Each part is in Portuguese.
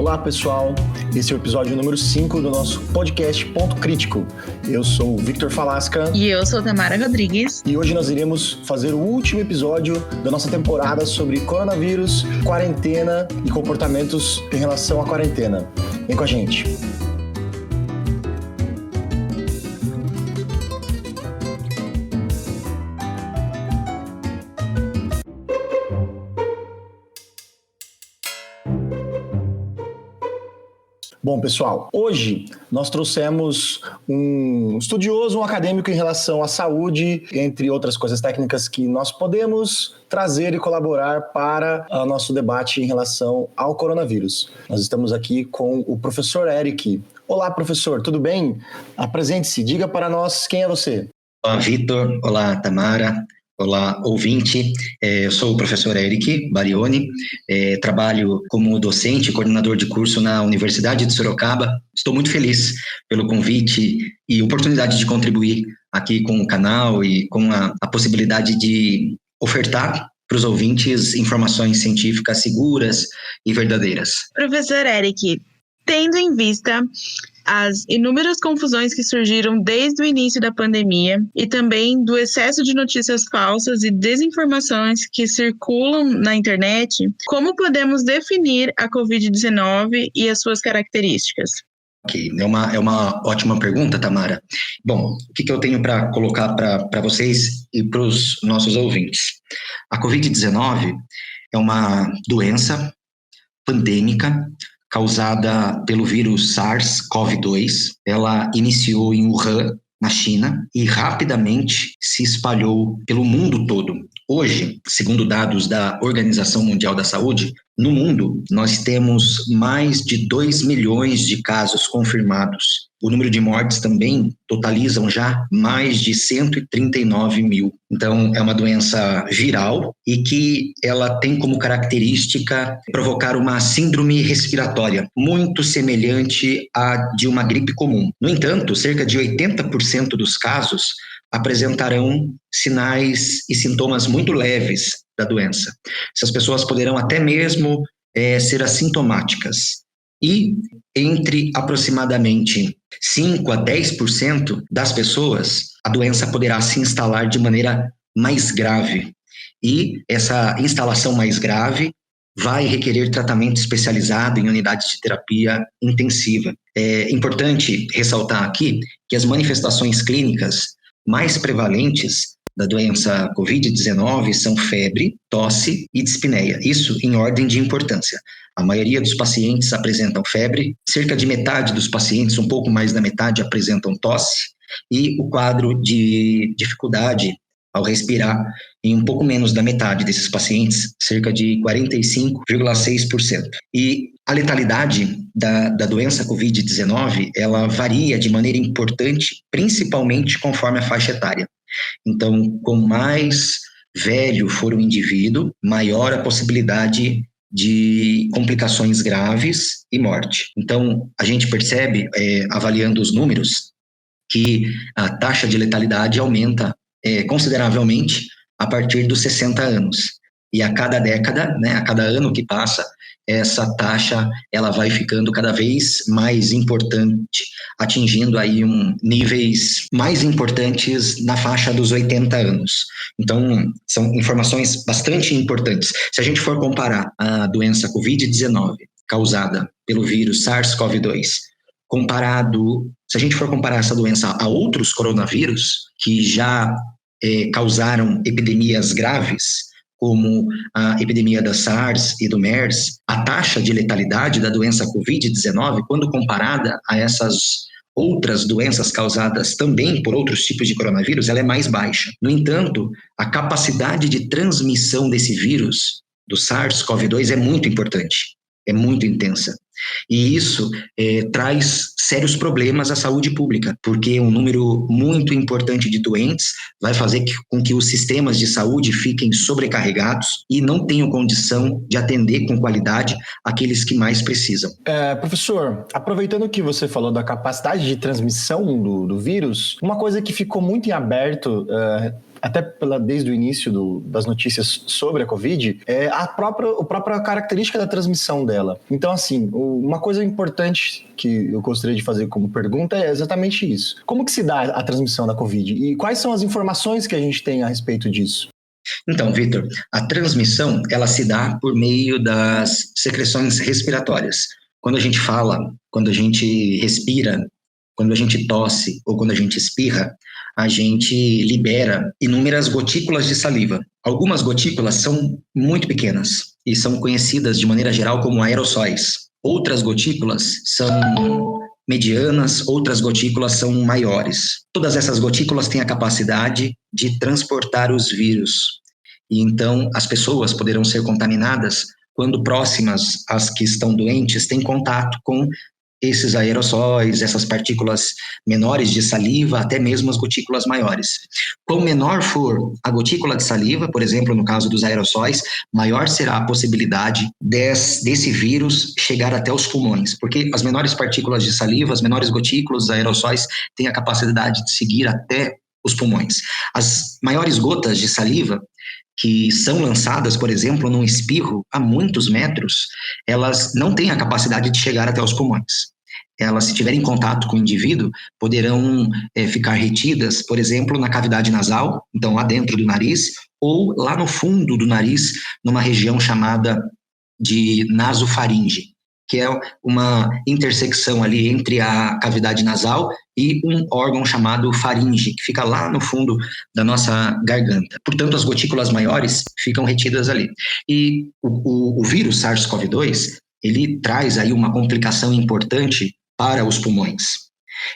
Olá, pessoal. Esse é o episódio número 5 do nosso podcast Ponto Crítico. Eu sou o Victor Falasca. E eu sou Tamara Rodrigues. E hoje nós iremos fazer o último episódio da nossa temporada sobre coronavírus, quarentena e comportamentos em relação à quarentena. Vem com a gente. Bom, pessoal, hoje nós trouxemos um estudioso, um acadêmico em relação à saúde, entre outras coisas técnicas que nós podemos trazer e colaborar para o nosso debate em relação ao coronavírus. Nós estamos aqui com o professor Eric. Olá, professor, tudo bem? Apresente-se, diga para nós quem é você. Olá, Vitor. Olá, Tamara. Olá, ouvinte. Eu sou o professor Eric Barioni, trabalho como docente e coordenador de curso na Universidade de Sorocaba. Estou muito feliz pelo convite e oportunidade de contribuir aqui com o canal e com a possibilidade de ofertar para os ouvintes informações científicas seguras e verdadeiras. Professor Eric, tendo em vista as inúmeras confusões que surgiram desde o início da pandemia e também do excesso de notícias falsas e desinformações que circulam na internet, como podemos definir a Covid-19 e as suas características? Ok, é uma ótima pergunta, Tamara. Bom, o que eu tenho para colocar para vocês e para os nossos ouvintes? A Covid-19 é uma doença pandêmica causada pelo vírus SARS-CoV-2. Ela iniciou em Wuhan, na China, e rapidamente se espalhou pelo mundo todo. Hoje, segundo dados da Organização Mundial da Saúde, no mundo nós temos mais de 2 milhões de casos confirmados. O número de mortes também totalizam já mais de 139 mil. Então, é uma doença viral e que ela tem como característica provocar uma síndrome respiratória, muito semelhante à de uma gripe comum. No entanto, cerca de 80% dos casos apresentarão sinais e sintomas muito leves da doença. Essas pessoas poderão até mesmo ser assintomáticas. E entre aproximadamente 5 a 10% das pessoas, a doença poderá se instalar de maneira mais grave. E essa instalação mais grave vai requerer tratamento especializado em unidades de terapia intensiva. É importante ressaltar aqui que as manifestações clínicas mais prevalentes da doença Covid-19 são febre, tosse e dispneia. Isso em ordem de importância. A maioria dos pacientes apresentam febre, cerca de metade dos pacientes, um pouco mais da metade, apresentam tosse, e o quadro de dificuldade ao respirar em um pouco menos da metade desses pacientes, cerca de 45,6%. E a letalidade da doença Covid-19, ela varia de maneira importante, principalmente conforme a faixa etária. Então, quanto mais velho for o indivíduo, maior a possibilidade de complicações graves e morte. Então, a gente percebe, avaliando os números, que a taxa de letalidade aumenta consideravelmente a partir dos 60 anos. E a cada década, a cada ano que passa, essa taxa ela vai ficando cada vez mais importante, atingindo aí níveis mais importantes na faixa dos 80 anos. Então, são informações bastante importantes. Se a gente for comparar a doença Covid-19 causada pelo vírus SARS-CoV-2, se a gente for comparar essa doença a outros coronavírus que já causaram epidemias graves, como a epidemia da SARS e do MERS, a taxa de letalidade da doença Covid-19, quando comparada a essas outras doenças causadas também por outros tipos de coronavírus, ela é mais baixa. No entanto, a capacidade de transmissão desse vírus, do SARS-CoV-2, é muito importante, é muito intensa. E isso traz sérios problemas à saúde pública, porque um número muito importante de doentes vai fazer com que os sistemas de saúde fiquem sobrecarregados e não tenham condição de atender com qualidade aqueles que mais precisam. Professor, aproveitando que você falou da capacidade de transmissão do vírus, uma coisa que ficou muito em aberto até desde o início das notícias sobre a Covid, é a própria característica da transmissão dela. Então, assim, uma coisa importante que eu gostaria de fazer como pergunta é exatamente isso. Como que se dá a transmissão da Covid? E quais são as informações que a gente tem a respeito disso? Então, Vitor, a transmissão, ela se dá por meio das secreções respiratórias. Quando a gente fala, quando a gente respira, quando a gente tosse ou quando a gente espirra, a gente libera inúmeras gotículas de saliva. Algumas gotículas são muito pequenas e são conhecidas de maneira geral como aerossóis. Outras gotículas são medianas, outras gotículas são maiores. Todas essas gotículas têm a capacidade de transportar os vírus. E então as pessoas poderão ser contaminadas quando próximas às que estão doentes têm contato com esses aerossóis, essas partículas menores de saliva, até mesmo as gotículas maiores. Quanto menor for a gotícula de saliva, por exemplo, no caso dos aerossóis, maior será a possibilidade desse vírus chegar até os pulmões, porque as menores partículas de saliva, as menores gotículas, os aerossóis, têm a capacidade de seguir até os pulmões. As maiores gotas de saliva, que são lançadas, por exemplo, num espirro a muitos metros, elas não têm a capacidade de chegar até os pulmões. Elas, se tiverem contato com o indivíduo, poderão ficar retidas, por exemplo, na cavidade nasal, então lá dentro do nariz, ou lá no fundo do nariz, numa região chamada de nasofaringe, que é uma intersecção ali entre a cavidade nasal e um órgão chamado faringe, que fica lá no fundo da nossa garganta. Portanto, as gotículas maiores ficam retidas ali. E o vírus SARS-CoV-2, ele traz aí uma complicação importante para os pulmões.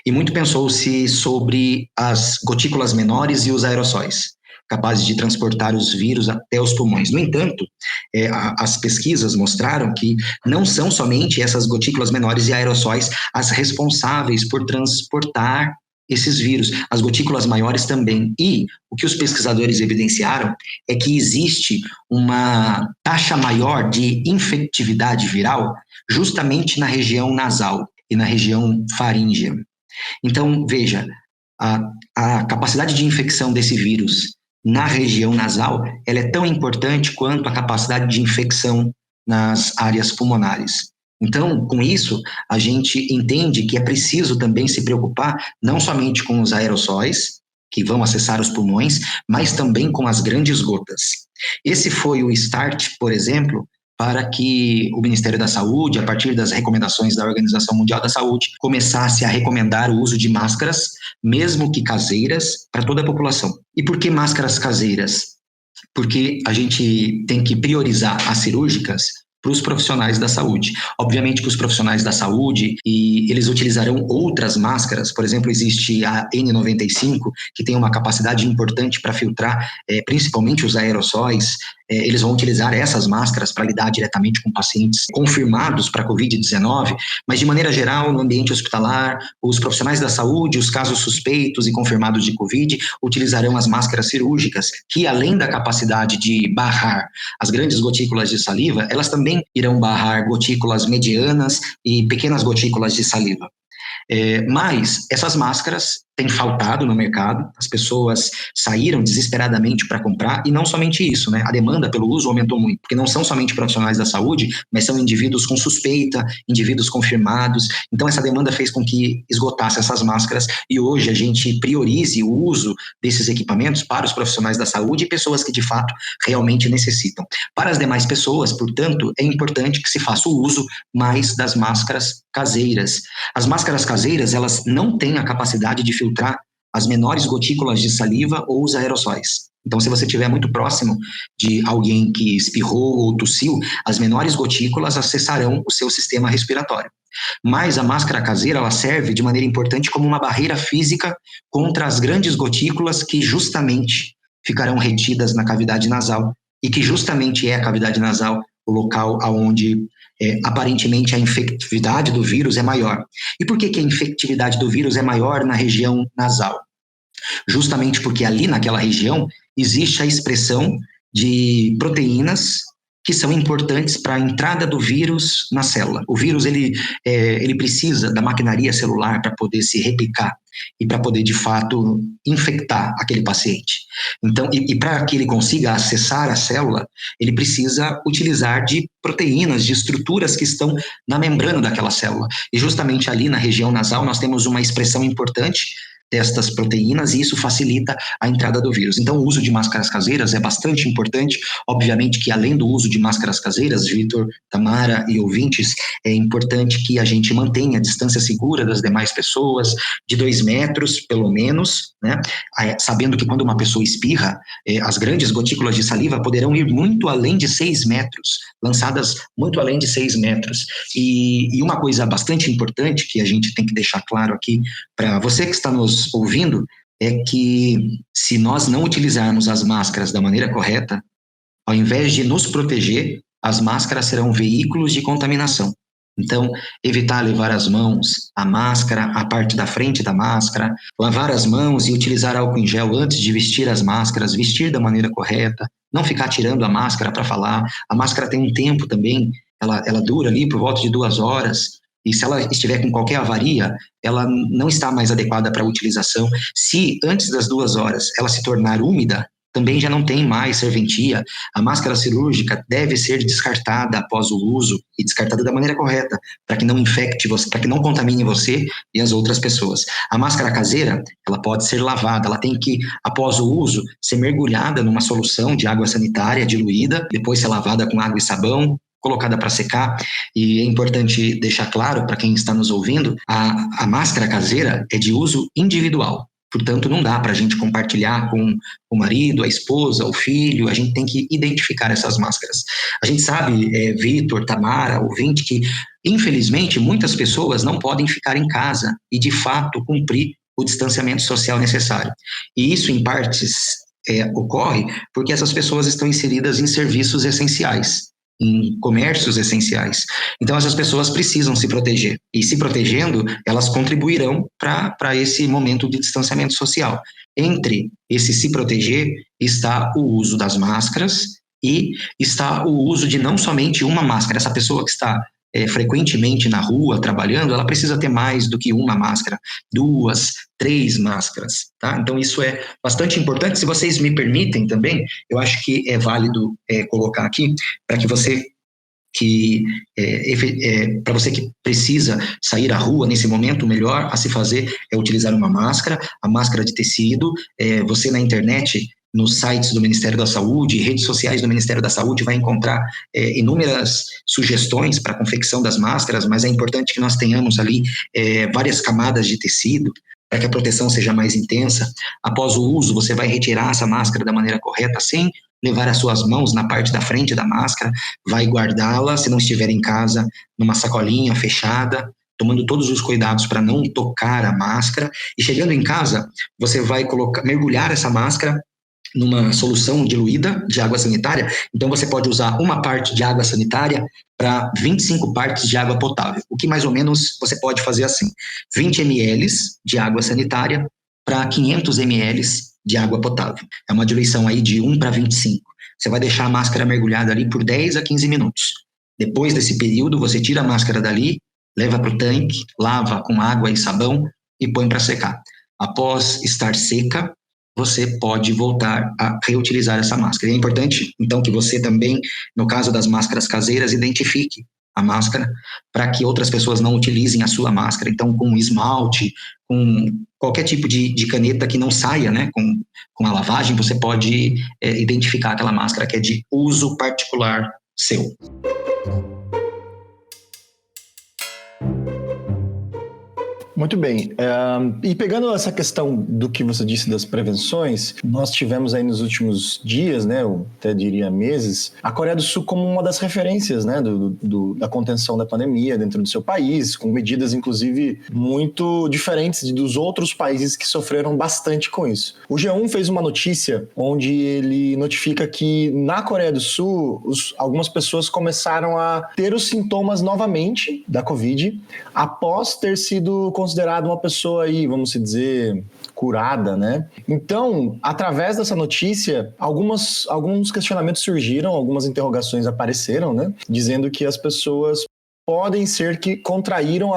E muito pensou-se sobre as gotículas menores e os aerossóis, capazes de transportar os vírus até os pulmões. No entanto, as pesquisas mostraram que não são somente essas gotículas menores e aerossóis as responsáveis por transportar esses vírus, as gotículas maiores também. E o que os pesquisadores evidenciaram é que existe uma taxa maior de infectividade viral justamente na região nasal e na região faríngea. Então, veja, a capacidade de infecção desse vírus na região nasal, ela é tão importante quanto a capacidade de infecção nas áreas pulmonares. Então, com isso, a gente entende que é preciso também se preocupar não somente com os aerossóis, que vão acessar os pulmões, mas também com as grandes gotas. Esse foi o start, por exemplo, para que o Ministério da Saúde, a partir das recomendações da Organização Mundial da Saúde, começasse a recomendar o uso de máscaras, mesmo que caseiras, para toda a população. E por que máscaras caseiras? Porque a gente tem que priorizar as cirúrgicas para os profissionais da saúde. Obviamente que os profissionais da saúde, e eles utilizarão outras máscaras, por exemplo, existe a N95, que tem uma capacidade importante para filtrar principalmente os aerossóis. Eles vão utilizar essas máscaras para lidar diretamente com pacientes confirmados para Covid-19, mas de maneira geral, no ambiente hospitalar, os profissionais da saúde, os casos suspeitos e confirmados de Covid, utilizarão as máscaras cirúrgicas, que além da capacidade de barrar as grandes gotículas de saliva, elas também irão barrar gotículas medianas e pequenas gotículas de saliva. Mas essas máscaras têm faltado no mercado, as pessoas saíram desesperadamente para comprar, e não somente isso, né? A demanda pelo uso aumentou muito, porque não são somente profissionais da saúde, mas são indivíduos com suspeita, indivíduos confirmados. Então essa demanda fez com que esgotasse essas máscaras, e hoje a gente priorize o uso desses equipamentos para os profissionais da saúde e pessoas que de fato realmente necessitam. Para as demais pessoas, portanto, é importante que se faça o uso mais das máscaras caseiras. As máscaras caseiras, elas não têm a capacidade de filtrar as menores gotículas de saliva ou os aerossóis. Então, se você estiver muito próximo de alguém que espirrou ou tossiu, as menores gotículas acessarão o seu sistema respiratório. Mas a máscara caseira, ela serve de maneira importante como uma barreira física contra as grandes gotículas que justamente ficarão retidas na cavidade nasal, e que justamente é a cavidade nasal o local onde aparentemente a infectividade do vírus é maior. E por que a infectividade do vírus é maior na região nasal? Justamente porque ali naquela região existe a expressão de proteínas que são importantes para a entrada do vírus na célula. O vírus ele precisa da maquinaria celular para poder se replicar. e para poder, de fato, infectar aquele paciente. Então, e para que ele consiga acessar a célula, ele precisa utilizar de proteínas, de estruturas que estão na membrana daquela célula. E justamente ali na região nasal nós temos uma expressão importante destas proteínas, e isso facilita a entrada do vírus. Então, o uso de máscaras caseiras é bastante importante. Obviamente que, além do uso de máscaras caseiras, Vitor, Tamara e ouvintes, é importante que a gente mantenha a distância segura das demais pessoas, de 2 metros, pelo menos, né? Sabendo que quando uma pessoa espirra, as grandes gotículas de saliva poderão ir muito além de 6 metros, lançadas muito além de 6 metros. E uma coisa bastante importante que a gente tem que deixar claro aqui para você que está nos ouvindo é que, se nós não utilizarmos as máscaras da maneira correta, ao invés de nos proteger, as máscaras serão veículos de contaminação. Então, evitar levar as mãos, a máscara, a parte da frente da máscara, lavar as mãos e utilizar álcool em gel antes de vestir as máscaras, vestir da maneira correta, não ficar tirando a máscara para falar. A máscara tem um tempo também, ela dura ali por volta de 2 horas, e se ela estiver com qualquer avaria, ela não está mais adequada para a utilização. Se antes das 2 horas ela se tornar úmida, também já não tem mais serventia. A máscara cirúrgica deve ser descartada após o uso, e descartada da maneira correta, para que não infecte você, para que não contamine você e as outras pessoas. A máscara caseira, ela pode ser lavada, ela tem que, após o uso, ser mergulhada numa solução de água sanitária diluída, depois ser lavada com água e sabão, colocada para secar. E é importante deixar claro para quem está nos ouvindo, a máscara caseira é de uso individual. Portanto, não dá para a gente compartilhar com o marido, a esposa, o filho. A gente tem que identificar essas máscaras. A gente sabe, Vitor, Tamara, ouvinte, que infelizmente muitas pessoas não podem ficar em casa e, de fato, cumprir o distanciamento social necessário. E isso, em partes, ocorre porque essas pessoas estão inseridas em serviços essenciais, em comércios essenciais. Então, essas pessoas precisam se proteger. E, se protegendo, elas contribuirão para esse momento de distanciamento social. Entre esse se proteger está o uso das máscaras e está o uso de não somente uma máscara. Essa pessoa que está frequentemente na rua trabalhando, ela precisa ter mais do que uma máscara, 2, 3 máscaras, tá? Então isso é bastante importante. Se vocês me permitem também, eu acho que é válido colocar aqui, para que você para você que precisa sair à rua nesse momento, o melhor a se fazer é utilizar uma máscara, a máscara de tecido. Você na internet, nos sites do Ministério da Saúde, redes sociais do Ministério da Saúde, vai encontrar inúmeras sugestões para a confecção das máscaras, mas é importante que nós tenhamos ali várias camadas de tecido, para que a proteção seja mais intensa. Após o uso, você vai retirar essa máscara da maneira correta, sem levar as suas mãos na parte da frente da máscara, vai guardá-la, se não estiver em casa, numa sacolinha fechada, tomando todos os cuidados para não tocar a máscara. E chegando em casa, você vai mergulhar essa máscara numa solução diluída de água sanitária. Então você pode usar uma parte de água sanitária para 25 partes de água potável. O que mais ou menos você pode fazer assim: 20 ml de água sanitária para 500 ml de água potável. É uma diluição aí de 1 para 25. Você vai deixar a máscara mergulhada ali por 10 a 15 minutos. Depois desse período, você tira a máscara dali, leva para o tanque, lava com água e sabão e põe para secar. Após estar seca, você pode voltar a reutilizar essa máscara. E é importante, então, que você também, no caso das máscaras caseiras, identifique a máscara para que outras pessoas não utilizem a sua máscara. Então, com esmalte, com qualquer tipo de caneta que não saia, né, com a lavagem, você pode identificar aquela máscara que é de uso particular seu. Muito bem. E pegando essa questão do que você disse das prevenções, nós tivemos aí nos últimos dias, né, eu até diria meses, a Coreia do Sul como uma das referências, né, da contenção da pandemia dentro do seu país, com medidas, inclusive, muito diferentes dos outros países que sofreram bastante com isso. O G1 fez uma notícia onde ele notifica que na Coreia do Sul, algumas pessoas começaram a ter os sintomas novamente da Covid após ter sido considerado uma pessoa aí, vamos dizer, curada, né? Então, através dessa notícia, alguns questionamentos surgiram, algumas interrogações apareceram, né? Dizendo que as pessoas podem ser que contraíram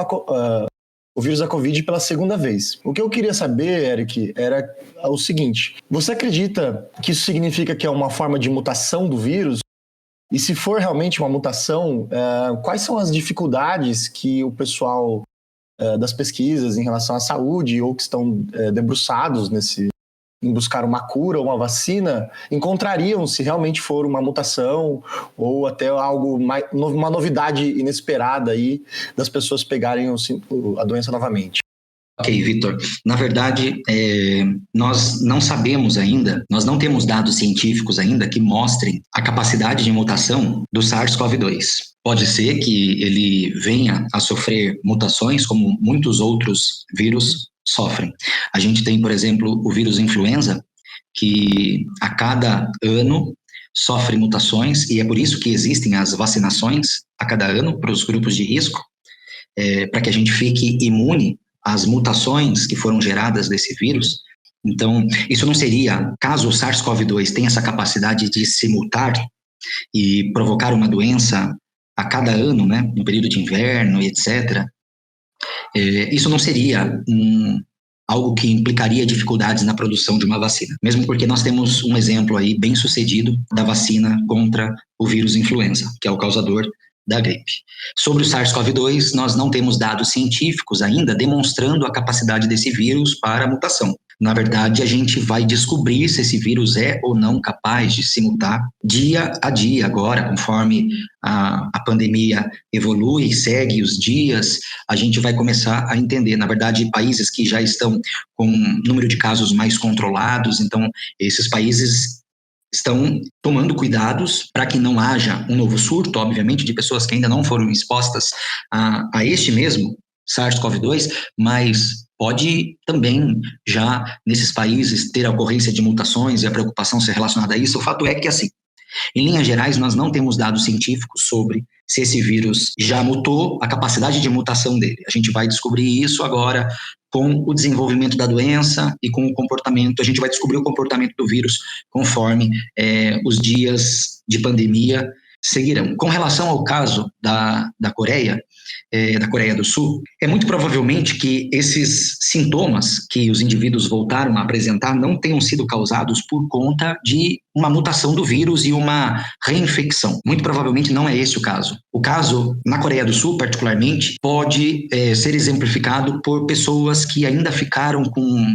o vírus da Covid pela segunda vez. O que eu queria saber, Eric, era o seguinte: você acredita que isso significa que é uma forma de mutação do vírus? E se for realmente uma mutação, quais são as dificuldades que o pessoal das pesquisas em relação à saúde ou que estão debruçados em buscar uma cura ou uma vacina encontrariam se realmente for uma mutação ou até algo uma novidade inesperada aí das pessoas pegarem a doença novamente? Ok, Vitor. Na verdade, nós não sabemos ainda, nós não temos dados científicos ainda que mostrem a capacidade de mutação do SARS-CoV-2. Pode ser que ele venha a sofrer mutações como muitos outros vírus sofrem. A gente tem, por exemplo, o vírus influenza, que a cada ano sofre mutações, e é por isso que existem as vacinações a cada ano para os grupos de risco, para que a gente fique imune às mutações que foram geradas desse vírus. Então, isso não seria, caso o SARS-CoV-2 tenha essa capacidade de se mutar e provocar uma doença a cada ano, né, no período de inverno e etc., isso não seria algo que implicaria dificuldades na produção de uma vacina. Mesmo porque nós temos um exemplo aí bem sucedido da vacina contra o vírus influenza, que é o causador da gripe. Sobre o SARS-CoV-2, nós não temos dados científicos ainda demonstrando a capacidade desse vírus para a mutação. Na verdade, a gente vai descobrir se esse vírus é ou não capaz de se mutar dia a dia agora, conforme a pandemia evolui, segue os dias, a gente vai começar a entender. Na verdade, países que já estão com um número de casos mais controlados, então esses países estão tomando cuidados para que não haja um novo surto, obviamente, de pessoas que ainda não foram expostas a este mesmo SARS-CoV-2, mas pode também já nesses países ter a ocorrência de mutações e a preocupação ser relacionada a isso. O fato é que, assim, em linhas gerais, nós não temos dados científicos sobre se esse vírus já mutou, a capacidade de mutação dele. A gente vai descobrir isso agora com o desenvolvimento da doença e com o comportamento. A gente vai descobrir o comportamento do vírus conforme os dias de pandemia seguirão. Com relação ao caso da Coreia do Sul, é muito provavelmente que esses sintomas que os indivíduos voltaram a apresentar não tenham sido causados por conta de uma mutação do vírus e uma reinfecção. Muito provavelmente não é esse o caso. O caso na Coreia do Sul, particularmente, pode ser exemplificado por pessoas que ainda ficaram com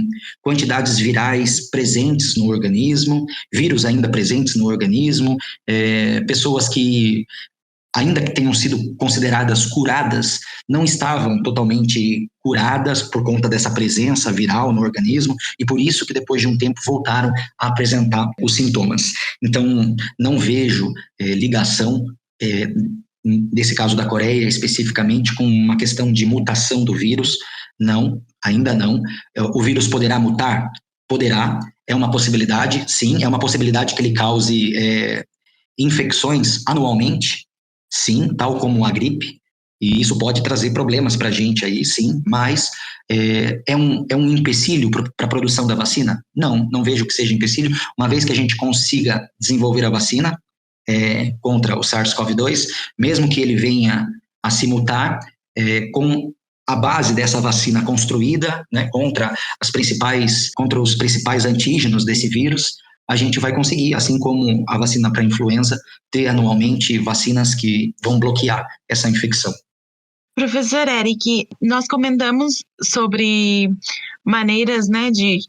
quantidades virais presentes no organismo, vírus ainda presentes no organismo, pessoas que ainda que tenham sido consideradas curadas, não estavam totalmente curadas por conta dessa presença viral no organismo e por isso que depois de um tempo voltaram a apresentar os sintomas. Então, não vejo ligação nesse caso da Coreia especificamente com uma questão de mutação do vírus. Não, ainda não. O vírus poderá mutar? Poderá. É uma possibilidade, sim. É uma possibilidade que ele cause infecções anualmente, sim, tal como a gripe, e isso pode trazer problemas para a gente aí, sim, mas é um empecilho para a produção da vacina? Não vejo que seja empecilho, uma vez que a gente consiga desenvolver a vacina contra o SARS-CoV-2, mesmo que ele venha a se mutar, com a base dessa vacina construída, né, contra os principais antígenos desse vírus, a gente vai conseguir, assim como a vacina para influenza, ter anualmente vacinas que vão bloquear essa infecção. Professor Eric, nós comentamos sobre maneiras, né, de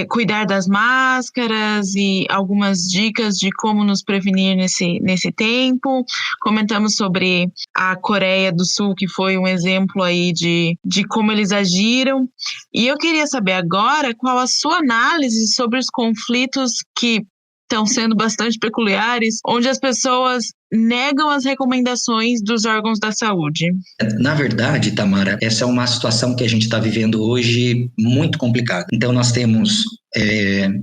cuidar das máscaras e algumas dicas de como nos prevenir nesse tempo. Comentamos sobre a Coreia do Sul, que foi um exemplo aí de como eles agiram. E eu queria saber agora qual a sua análise sobre os conflitos que estão sendo bastante peculiares, onde as pessoas negam as recomendações dos órgãos da saúde. Na verdade, Tamara, essa é uma situação que a gente está vivendo hoje muito complicada. Então, nós temos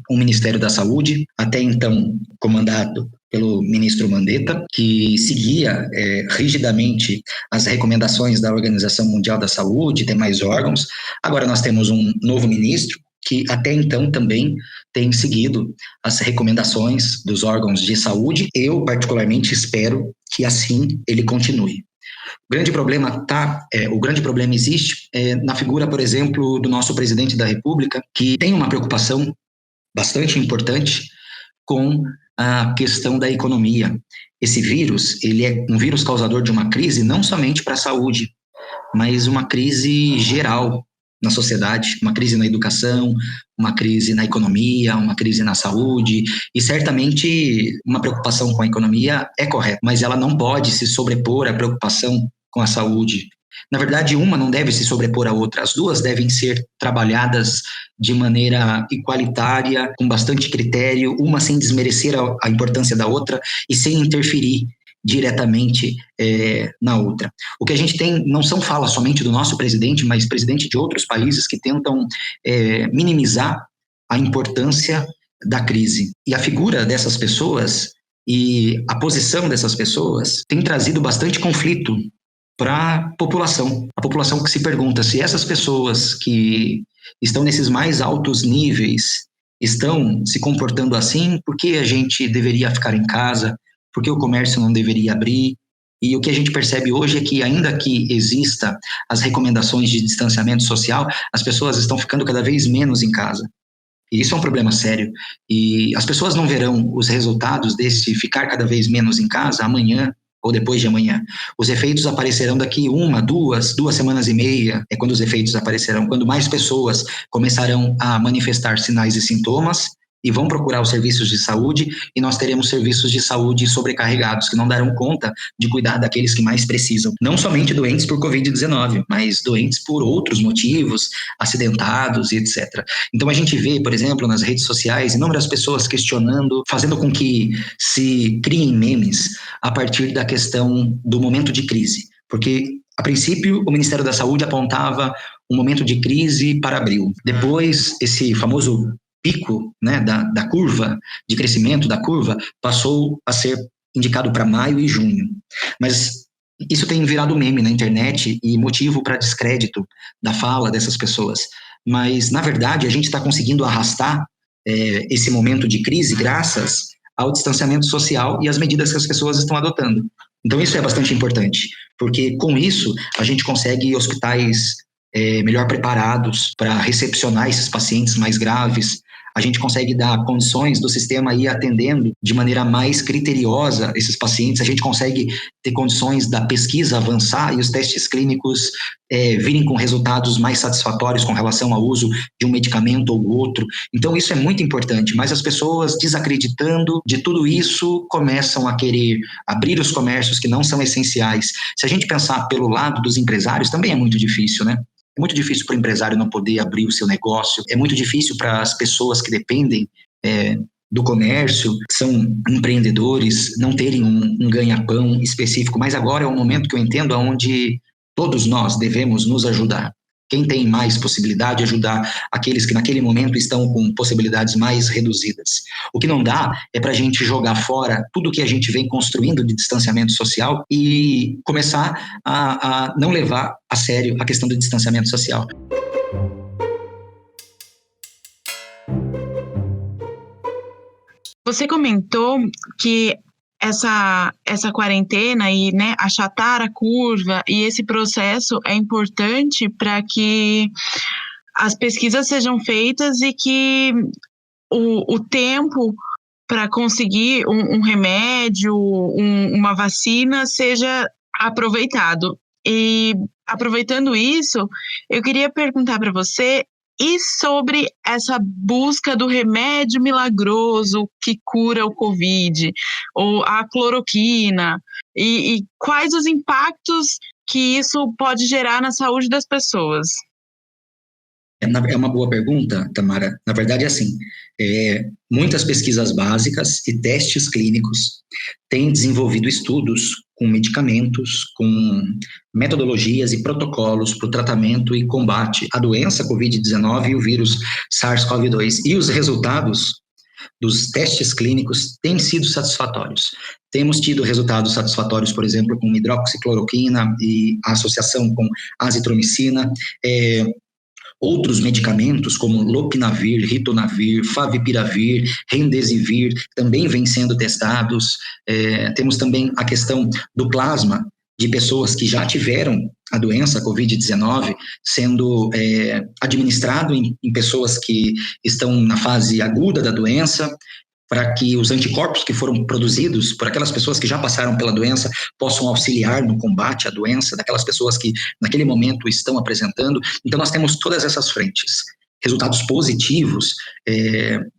um Ministério da Saúde, até então comandado pelo ministro Mandetta, que seguia rigidamente as recomendações da Organização Mundial da Saúde e demais órgãos. Agora nós temos um novo ministro, que até então também tem seguido as recomendações dos órgãos de saúde. Eu, particularmente, espero que assim ele continue. O grande problema existe na figura, por exemplo, do nosso presidente da República, que tem uma preocupação bastante importante com a questão da economia. Esse vírus, ele é um vírus causador de uma crise não somente para a saúde, mas uma crise geral na sociedade, uma crise na educação, uma crise na economia, uma crise na saúde, e certamente uma preocupação com a economia é correta, mas ela não pode se sobrepor à preocupação com a saúde. Na verdade, uma não deve se sobrepor à outra, as duas devem ser trabalhadas de maneira igualitária, com bastante critério, uma sem desmerecer a importância da outra e sem interferir diretamente na outra. O que a gente tem não são falas somente do nosso presidente, mas presidente de outros países que tentam minimizar a importância da crise. E a figura dessas pessoas e a posição dessas pessoas tem trazido bastante conflito para a população que se pergunta se essas pessoas que estão nesses mais altos níveis estão se comportando assim, por que a gente deveria ficar em casa, por que o comércio não deveria abrir. E o que a gente percebe hoje é que, ainda que exista as recomendações de distanciamento social, as pessoas estão ficando cada vez menos em casa. E isso é um problema sério. E as pessoas não verão os resultados desse ficar cada vez menos em casa amanhã ou depois de amanhã. Os efeitos aparecerão daqui 1, 2 semanas e meia, é quando os efeitos aparecerão, quando mais pessoas começarão a manifestar sinais e sintomas e vão procurar os serviços de saúde, e nós teremos serviços de saúde sobrecarregados, que não darão conta de cuidar daqueles que mais precisam. Não somente doentes por Covid-19, mas doentes por outros motivos, acidentados e etc. Então a gente vê, por exemplo, nas redes sociais, inúmeras pessoas questionando, fazendo com que se criem memes a partir da questão do momento de crise. Porque, a princípio, o Ministério da Saúde apontava um momento de crise para abril. Depois, esse famoso pico, né, da curva, de crescimento da curva, passou a ser indicado para maio e junho. Mas isso tem virado meme na internet e motivo para descrédito da fala dessas pessoas. Mas, na verdade, a gente está conseguindo arrastar esse momento de crise graças ao distanciamento social e às medidas que as pessoas estão adotando. Então, isso é bastante importante, porque com isso a gente consegue hospitais melhor preparados para recepcionar esses pacientes mais graves. A gente consegue dar condições do sistema ir atendendo de maneira mais criteriosa esses pacientes, a gente consegue ter condições da pesquisa avançar e os testes clínicos virem com resultados mais satisfatórios com relação ao uso de um medicamento ou outro. Então isso é muito importante, mas as pessoas, desacreditando de tudo isso, começam a querer abrir os comércios que não são essenciais. Se a gente pensar pelo lado dos empresários, também é muito difícil, né? É muito difícil para o empresário não poder abrir o seu negócio, é muito difícil para as pessoas que dependem do comércio, que são empreendedores, não terem um ganha-pão específico, mas agora é um momento que eu entendo onde todos nós devemos nos ajudar. Quem tem mais possibilidade, ajudar aqueles que naquele momento estão com possibilidades mais reduzidas. O que não dá é para a gente jogar fora tudo que a gente vem construindo de distanciamento social e começar a não levar a sério a questão do distanciamento social. Você comentou que essa quarentena e, né, achatar a curva e esse processo é importante para que as pesquisas sejam feitas e que o tempo para conseguir um remédio, uma vacina seja aproveitado. E aproveitando isso, eu queria perguntar para você, e sobre essa busca do remédio milagroso que cura o Covid, ou a cloroquina, e quais os impactos que isso pode gerar na saúde das pessoas? É uma boa pergunta, Tamara. Na verdade, é assim, muitas pesquisas básicas e testes clínicos têm desenvolvido estudos com medicamentos, com metodologias e protocolos para o tratamento e combate à doença Covid-19 e o vírus SARS-CoV-2. E os resultados dos testes clínicos têm sido satisfatórios. Temos tido resultados satisfatórios, por exemplo, com hidroxicloroquina e a associação com azitromicina, outros medicamentos como lopinavir, ritonavir, favipiravir, remdesivir também vêm sendo testados. Temos também a questão do plasma de pessoas que já tiveram a doença, a Covid-19, sendo administrado em pessoas que estão na fase aguda da doença, para que os anticorpos que foram produzidos por aquelas pessoas que já passaram pela doença possam auxiliar no combate à doença, daquelas pessoas que naquele momento estão apresentando. Então nós temos todas essas frentes, resultados positivos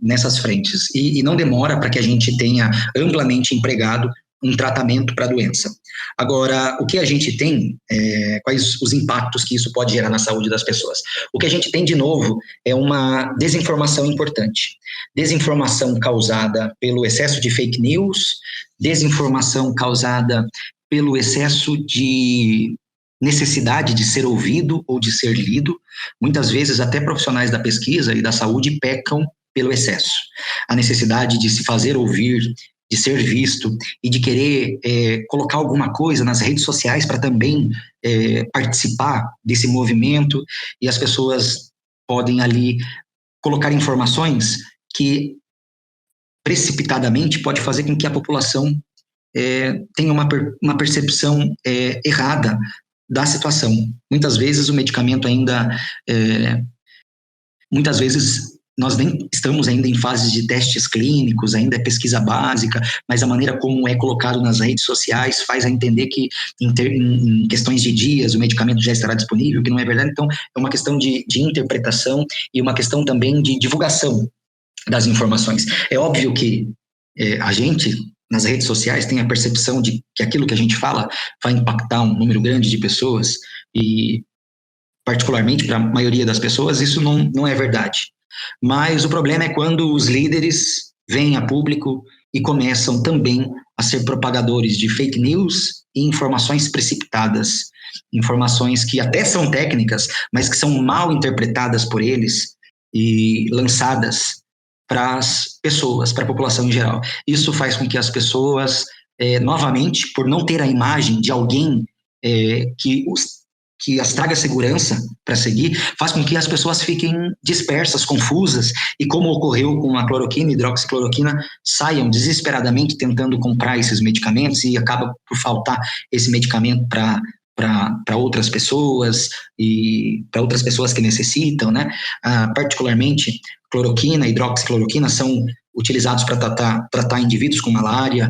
nessas frentes, e não demora para que a gente tenha amplamente empregado um tratamento para a doença. Agora, o que a gente tem, quais os impactos que isso pode gerar na saúde das pessoas? O que a gente tem, de novo, é uma desinformação importante. Desinformação causada pelo excesso de fake news, desinformação causada pelo excesso de necessidade de ser ouvido ou de ser lido. Muitas vezes, até profissionais da pesquisa e da saúde pecam pelo excesso. A necessidade de se fazer ouvir, de ser visto e de querer colocar alguma coisa nas redes sociais para também participar desse movimento, e as pessoas podem ali colocar informações que precipitadamente pode fazer com que a população tenha uma percepção errada da situação. Muitas vezes o medicamento ainda, muitas vezes nós nem estamos ainda em fases de testes clínicos, ainda é pesquisa básica, mas a maneira como é colocado nas redes sociais faz a entender que em questões de dias o medicamento já estará disponível, que não é verdade. Então é uma questão de interpretação e uma questão também de divulgação das informações. É óbvio que a gente, nas redes sociais, tem a percepção de que aquilo que a gente fala vai impactar um número grande de pessoas, e particularmente para a maioria das pessoas isso não é verdade. Mas o problema é quando os líderes vêm a público e começam também a ser propagadores de fake news e informações precipitadas, informações que até são técnicas, mas que são mal interpretadas por eles e lançadas para as pessoas, para a população em geral. Isso faz com que as pessoas, novamente, por não ter a imagem de alguém que as traga segurança para seguir, faz com que as pessoas fiquem dispersas, confusas, e como ocorreu com a cloroquina, hidroxicloroquina, saiam desesperadamente tentando comprar esses medicamentos e acaba por faltar esse medicamento para outras pessoas e para outras pessoas que necessitam, né? Particularmente, cloroquina, hidroxicloroquina são utilizados para tratar indivíduos com malária,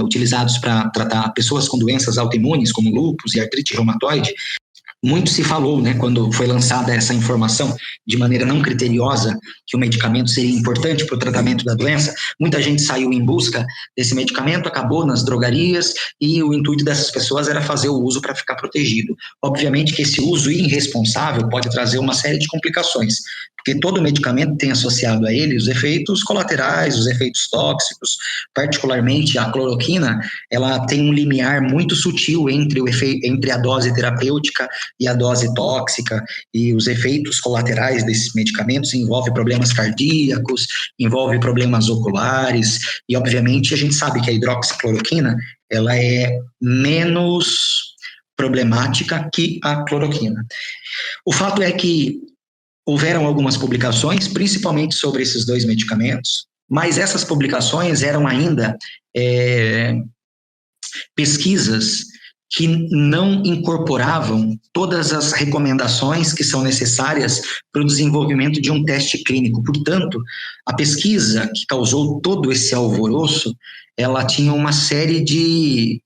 utilizados para tratar pessoas com doenças autoimunes, como lúpus e artrite reumatoide. Muito se falou, né, quando foi lançada essa informação de maneira não criteriosa, que o medicamento seria importante para o tratamento da doença. Muita gente saiu em busca desse medicamento, acabou nas drogarias, e o intuito dessas pessoas era fazer o uso para ficar protegido. Obviamente que esse uso irresponsável pode trazer uma série de complicações, porque todo medicamento tem associado a ele os efeitos colaterais, os efeitos tóxicos. Particularmente a cloroquina, ela tem um limiar muito sutil entre a dose terapêutica e a dose tóxica, e os efeitos colaterais desses medicamentos envolvem problemas cardíacos, envolvem problemas oculares, e obviamente a gente sabe que a hidroxicloroquina ela é menos problemática que a cloroquina. O fato é que houveram algumas publicações, principalmente sobre esses dois medicamentos, mas essas publicações eram ainda pesquisas que não incorporavam todas as recomendações que são necessárias para o desenvolvimento de um teste clínico. Portanto, a pesquisa que causou todo esse alvoroço, ela tinha uma série de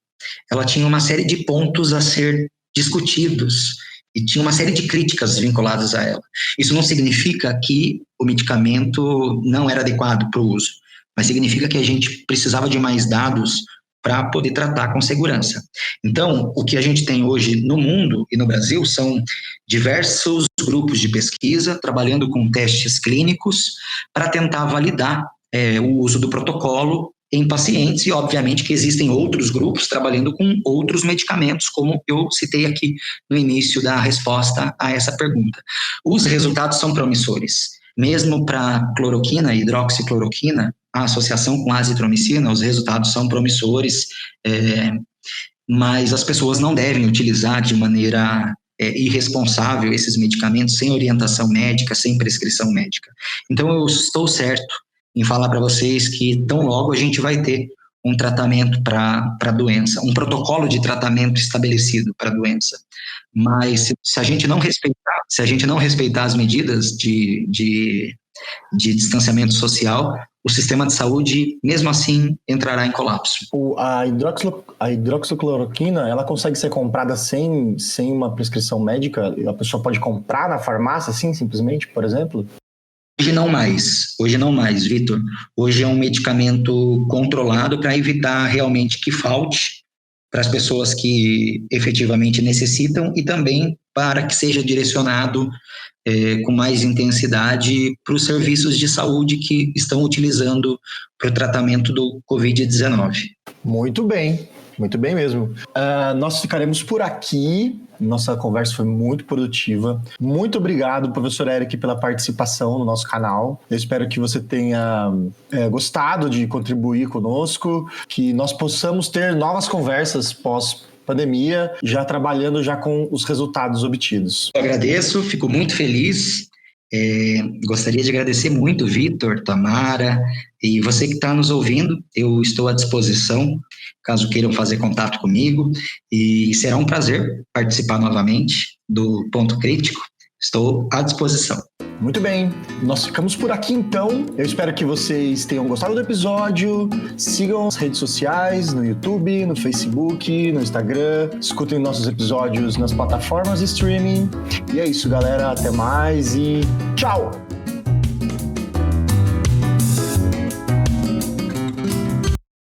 pontos a ser discutidos e tinha uma série de críticas vinculadas a ela. Isso não significa que o medicamento não era adequado para o uso, mas significa que a gente precisava de mais dados para poder tratar com segurança. Então, o que a gente tem hoje no mundo e no Brasil são diversos grupos de pesquisa trabalhando com testes clínicos para tentar validar o uso do protocolo em pacientes, e obviamente que existem outros grupos trabalhando com outros medicamentos, como eu citei aqui no início da resposta a essa pergunta. Os resultados são promissores. Mesmo para cloroquina e hidroxicloroquina, a associação com azitromicina, os resultados são promissores, mas as pessoas não devem utilizar de maneira irresponsável esses medicamentos sem orientação médica, sem prescrição médica. Então eu estou certo em falar para vocês que tão logo a gente vai ter um tratamento para a doença, um protocolo de tratamento estabelecido para a doença. Mas se a gente não respeitar as medidas de distanciamento social, o sistema de saúde, mesmo assim, entrará em colapso. A hidroxicloroquina, ela consegue ser comprada sem uma prescrição médica? A pessoa pode comprar na farmácia, assim, simplesmente, por exemplo? Hoje não mais, Vitor. Hoje é um medicamento controlado para evitar realmente que falte para as pessoas que efetivamente necessitam e também para que seja direcionado com mais intensidade para os serviços de saúde que estão utilizando para o tratamento do Covid-19. Muito bem mesmo. Nós ficaremos por aqui. Nossa conversa foi muito produtiva. Muito obrigado, professor Eric, pela participação no nosso canal. Eu espero que você tenha gostado de contribuir conosco, que nós possamos ter novas conversas pós-pandemia, já trabalhando já com os resultados obtidos. Eu agradeço, fico muito feliz. Gostaria de agradecer muito, Vitor, Tamara, e você que está nos ouvindo. Eu estou à disposição, caso queiram fazer contato comigo, e será um prazer participar novamente do Ponto Crítico. Estou à disposição. Muito bem, nós ficamos por aqui então. Eu espero que vocês tenham gostado do episódio. Sigam as redes sociais, no YouTube, no Facebook, no Instagram. Escutem nossos episódios nas plataformas de streaming. E é isso, galera. Até mais e tchau!